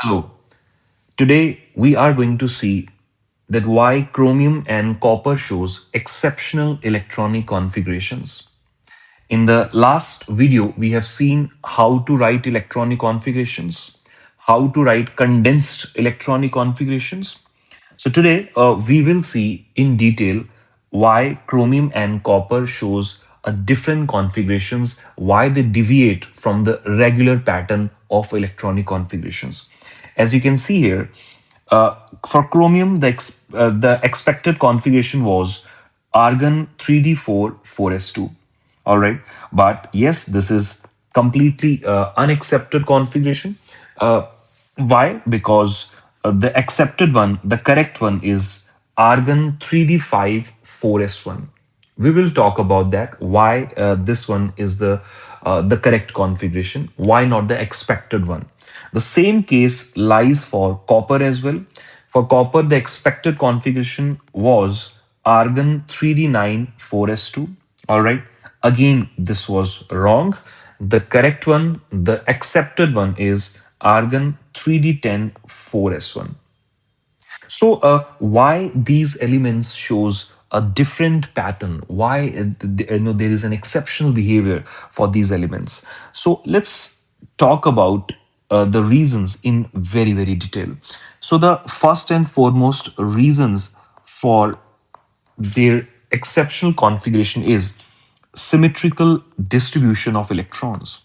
Hello. Today we are going to see that why chromium and copper shows exceptional electronic configurations. In the last video, we have seen how to write electronic configurations, how to write condensed electronic configurations. So today we will see in detail why chromium and copper shows a different configurations, why they deviate from the regular pattern of electronic configurations. As you can see here, uh, for chromium, the expected configuration was argon 3d4 4s2. All right, but yes, this is completely unaccepted configuration. Uh, why? Because the accepted one, the correct one is argon 3d5 4s1. We will talk about that. Why this one is the correct configuration? Why not the expected one? The same case lies for copper as well. For copper, the expected configuration was argon 3d9 4s2. All right. Again, this was wrong. The correct one, the accepted one is argon 3d10 4s1. So, why these elements shows a different pattern? Why there is an exceptional behavior for these elements? So, let's talk about the reasons in very detail. So, the first and foremost reasons for their exceptional configuration is symmetrical distribution of electrons.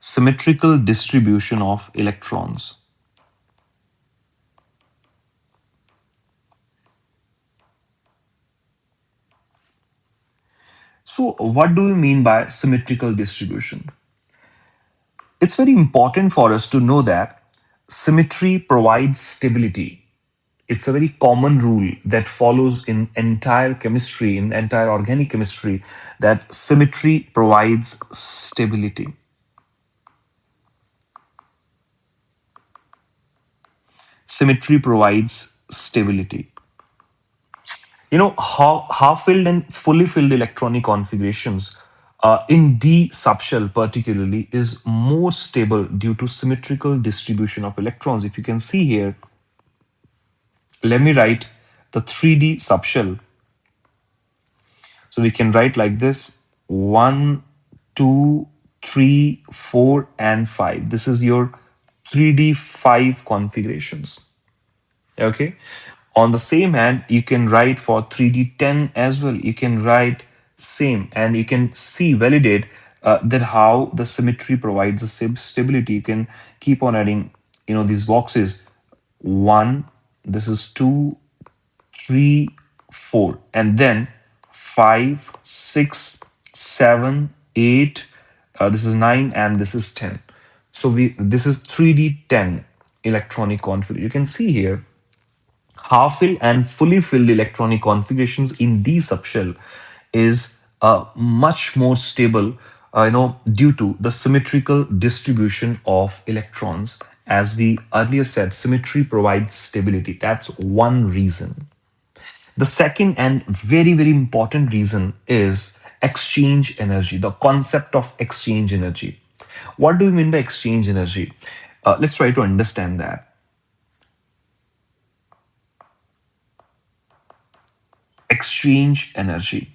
Symmetrical distribution of electrons. So, what do we mean by symmetrical distribution? It's very important for us to know that symmetry provides stability. It's a very common rule that follows in entire chemistry, in entire organic chemistry, that symmetry provides stability. Symmetry provides stability. Half-filled and fully filled electronic configurations in D subshell particularly is more stable due to symmetrical distribution of electrons. If you can see here, let me write the 3D subshell. So we can write like this: 1, 2, 3, 4, and 5. This is your 3D 5 configurations. Okay. On the same hand, you can write for 3D10 as well. You can write same, and you can see, validate that how the symmetry provides the stability. You can keep on adding, these boxes. One, this is two, three, four, and then five, six, seven, eight. This is nine, and this is 10. So this is 3D10 electronic configuration. You can see here half-filled and fully filled electronic configurations in D subshell is much more stable, due to the symmetrical distribution of electrons. As we earlier said, symmetry provides stability. That's one reason. The second and very important reason is exchange energy, the concept of exchange energy. What do we mean by exchange energy? Let's try to understand that. Exchange energy.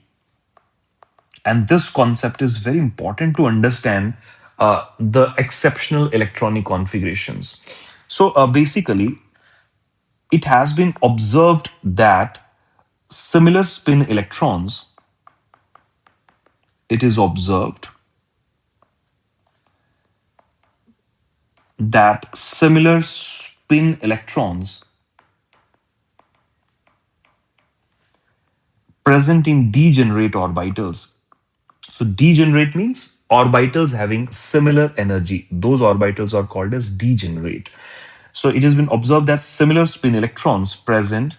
And this concept is very important to understand the exceptional electronic configurations. So basically, it has been observed that similar spin electrons, it is observed that similar spin electrons present in degenerate orbitals. So degenerate means orbitals having similar energy. Those orbitals are called as degenerate. So it has been observed that similar spin electrons present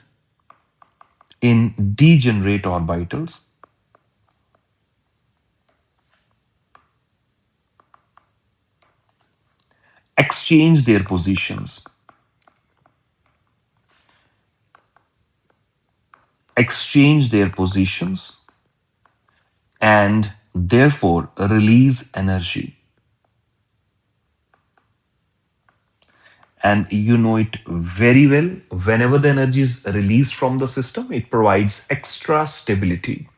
in degenerate orbitals exchange their positions. Exchange their positions and therefore release energy. And you know it very well. Whenever the energy is released from the system, it provides extra stability.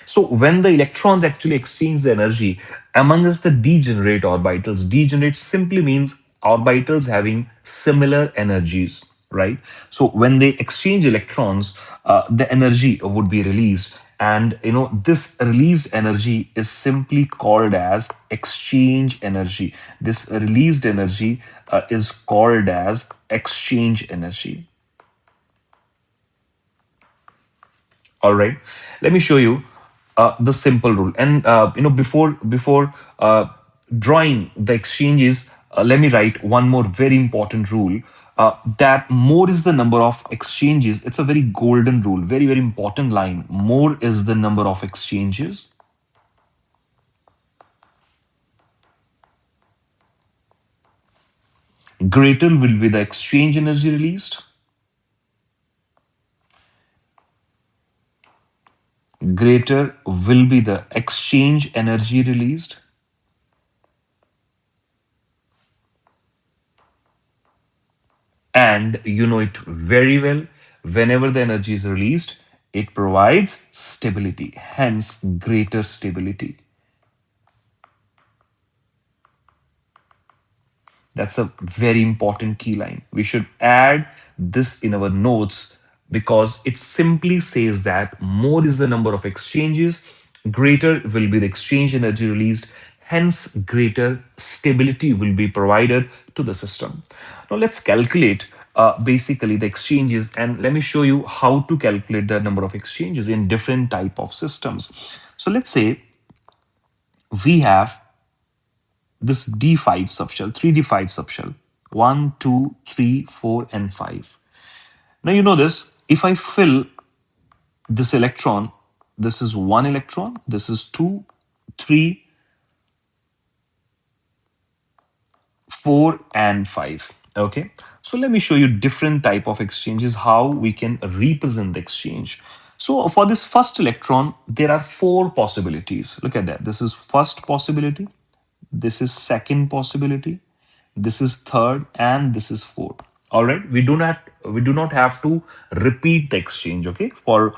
So when the electrons actually exchange the energy amongst the degenerate orbitals, degenerate simply means orbitals having similar energies, right? So when they exchange electrons, the energy would be released, and this released energy is simply called as exchange energy. This released energy is called as exchange energy. All right, let me show you the simple rule. And before drawing the exchanges, let me write one more very important rule. That more is the number of exchanges. It's a very golden rule, very very important line. More is the number of exchanges, greater will be the exchange energy released. Greater will be the exchange energy released. And you know it very well. Whenever the energy is released, it provides stability, hence greater stability. That's a very important key line. We should add this in our notes because it simply says that more is the number of exchanges, greater will be the exchange energy released, hence greater stability will be provided to the system. Now let's calculate basically the exchanges, and let me show you how to calculate the number of exchanges in different type of systems. So let's say we have this D5 subshell, 3D5 subshell. 1, 2, 3, 4, and 5. Now you know this. If I fill this electron, this is one electron, this is two, three, 4, and 5. Okay. So let me show you different type of exchanges, how we can represent the exchange. So for this first electron, there are four possibilities. Look at that. This is first possibility. This is second possibility, this is third, and this is fourth. All right, we do not have to repeat the exchange. Okay, for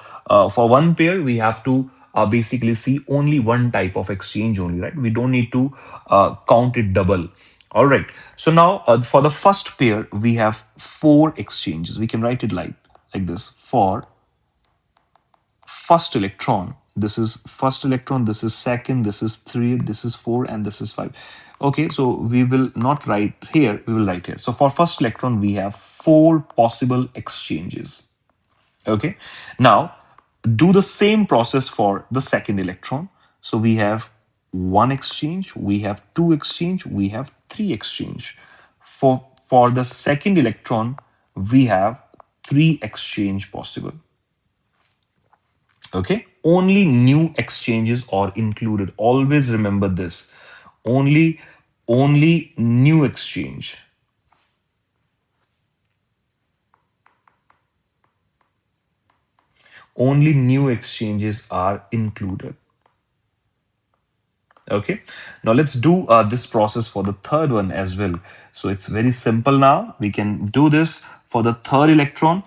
one pair we have to basically see only one type of exchange only, right? We don't need to count it double. All right, so now for the first pair we have four exchanges. We can write it like this. For first electron, this is first electron, this is second, this is three, this is four, and this is five. Okay, so we will not write here, we will write here. So for first electron we have four possible exchanges. Okay, now do the same process for the second electron. So we have one exchange, we have two exchange, we have three exchange. For the second electron we have three exchange possible. Okay, only new exchanges are included. Always remember this. Only new exchange. Only new exchanges are included. Okay, now let's do this process for the third one as well. So it's very simple. Now we can do this for the third electron.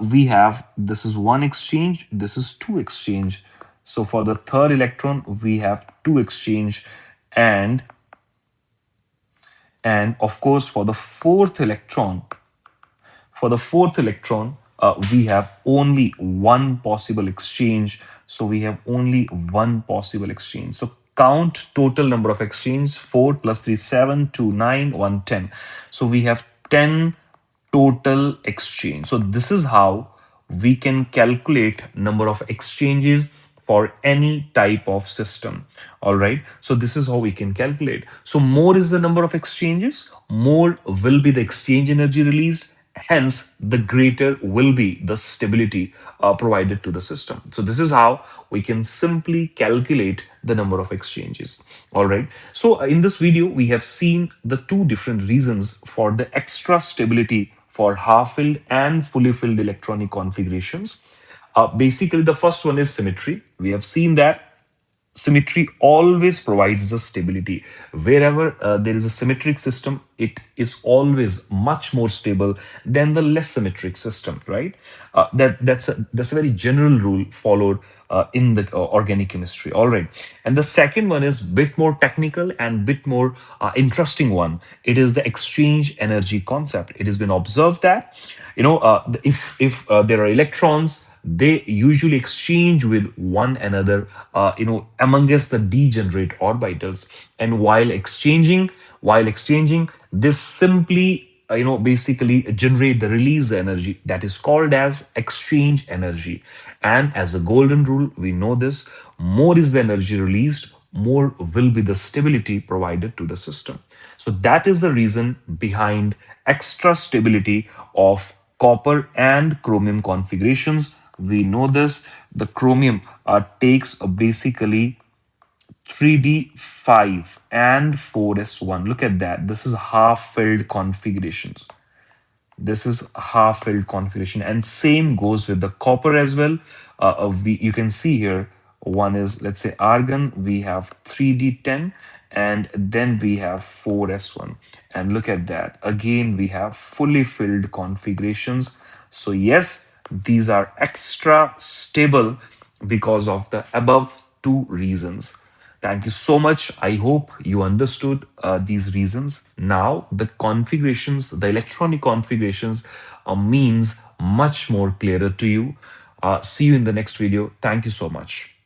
We have, this is one exchange, this is two exchange. So for the third electron we have two exchange, and of course for the fourth electron, we have only one possible exchange. So we have only one possible exchange. So count total number of exchanges: 4 plus 3, 7, 2, 9, 1, 10. So we have 10 total exchange. So this is how we can calculate number of exchanges for any type of system. All right, so this is how we can calculate. So more is the number of exchanges, more will be the exchange energy released, hence the greater will be the stability provided to the system. So this is how we can simply calculate the number of exchanges. All right, so in this video we have seen the two different reasons for the extra stability for half-filled and fully filled electronic configurations. Basically, the first one is symmetry. We have seen that symmetry always provides the stability. Wherever there is a symmetric system, it is always much more stable than the less symmetric system, right? That's a very general rule followed in the organic chemistry. All right, and the second one is bit more technical and bit more interesting one. It is the exchange energy concept. It has been observed that if there are electrons, they usually exchange with one another, amongst the degenerate orbitals. And while exchanging, this simply, basically generate the release energy that is called as exchange energy. And as a golden rule, we know this: more is the energy released, more will be the stability provided to the system. So that is the reason behind extra stability of copper and chromium configurations. We know this. The chromium takes basically 3d5 and 4s1. Look at that. This is half filled configurations. This is half filled configuration, and same goes with the copper as well. You can see here, one is, let's say, argon. We have 3d10, and then we have 4s1. And look at that, again we have fully filled configurations. So yes, these are extra stable because of the above two reasons. Thank you so much. I hope you understood these reasons. Now, the configurations, the electronic configurations, means much more clearer to you. See you in the next video. Thank you so much.